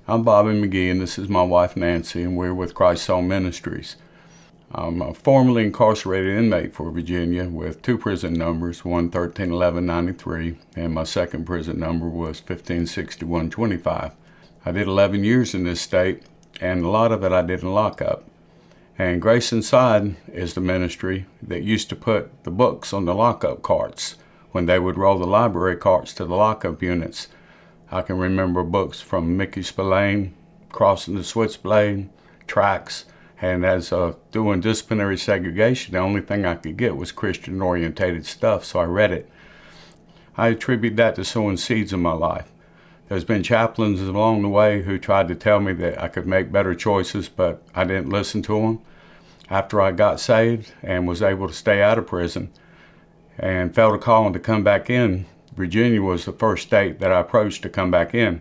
I'm Bobby McGee, and this is my wife Nancy, and we're with Christ Soul Ministries. I'm a formerly incarcerated inmate for Virginia with two prison numbers, one 131193, and my second prison number was 156125. I did 11 years in this state, and a lot of it I did in lockup. And Grace Inside is the ministry that used to put the books on the lockup carts when they would roll the library carts to the lockup units. I can remember books from Mickey Spillane, Crossing the Switchblade, Tracks, and as doing disciplinary segregation, the only thing I could get was Christian-orientated stuff, so I read it. I attribute that to sowing seeds in my life. There's been chaplains along the way who tried to tell me that I could make better choices, but I didn't listen to them. After I got saved and was able to stay out of prison and felt a calling to come back in, Virginia was the first state that I approached to come back in,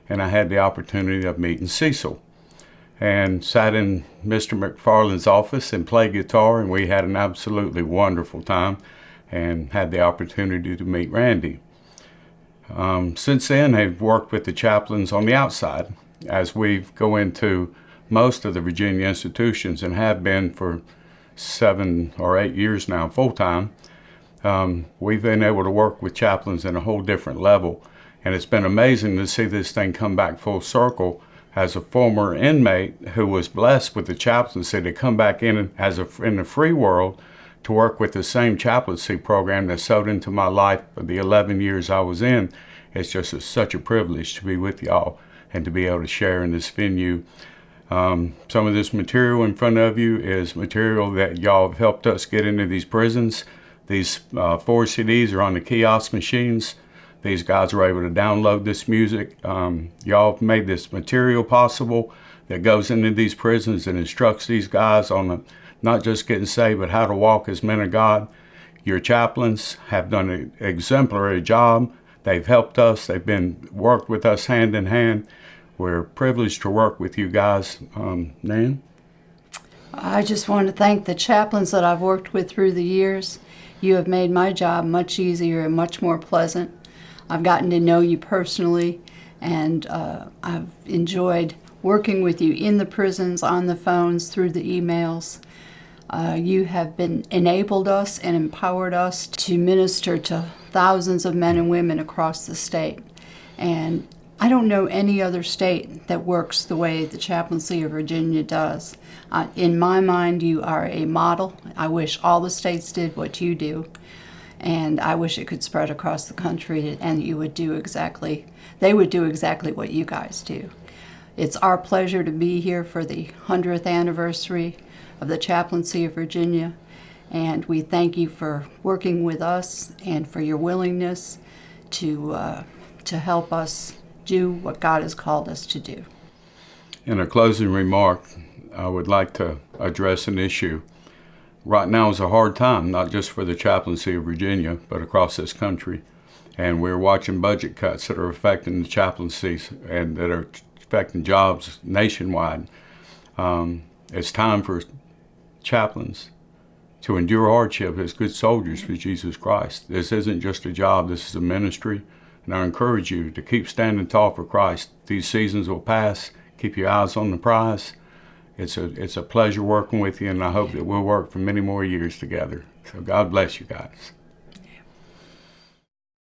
and I had the opportunity of meeting Cecil and sat in Mr. McFarland's office and played guitar, and we had an absolutely wonderful time and had the opportunity to meet Randy. Since then, I've worked with the chaplains on the outside as we go into most of the Virginia institutions and have been for 7 or 8 years now full-time. We've been able to work with chaplains in a whole different level, and it's been amazing to see this thing come back full circle. As a former inmate who was blessed with the chaplaincy to come back in in the free world to work with the same chaplaincy program that sowed into my life for the 11 years I was in, it's just such a privilege to be with y'all and to be able to share in this venue. Some of this material in front of you is material that y'all have helped us get into these prisons. These 4 CDs are on the kiosk machines. These guys are able to download this music. Y'all have made this material possible that goes into these prisons and instructs these guys on not just getting saved, but how to walk as men of God. Your chaplains have done an exemplary job. They've helped us. They've worked with us hand in hand. We're privileged to work with you guys. Nan? I just want to thank the chaplains that I've worked with through the years. You have made my job much easier and much more pleasant. I've gotten to know you personally, and I've enjoyed working with you in the prisons, on the phones, through the emails. You have enabled us and empowered us to minister to thousands of men and women across the state. And I don't know any other state that works the way the chaplaincy of Virginia does. In my mind, you are a model. I wish all the states did what you do, and I wish it could spread across the country, and they would do exactly what you guys do. It's our pleasure to be here for the 100th anniversary of the chaplaincy of Virginia, and we thank you for working with us and for your willingness to help us do what God has called us to do. In a closing remark, I would like to address an issue. Right now is a hard time, not just for the chaplaincy of Virginia, but across this country. And we're watching budget cuts that are affecting the chaplaincies and that are affecting jobs nationwide. It's time for chaplains to endure hardship as good soldiers for Jesus Christ. This isn't just a job, this is a ministry. And I encourage you to keep standing tall for Christ. These seasons will pass. Keep your eyes on the prize. It's a pleasure working with you, and I hope that we'll work for many more years together. So God bless you guys.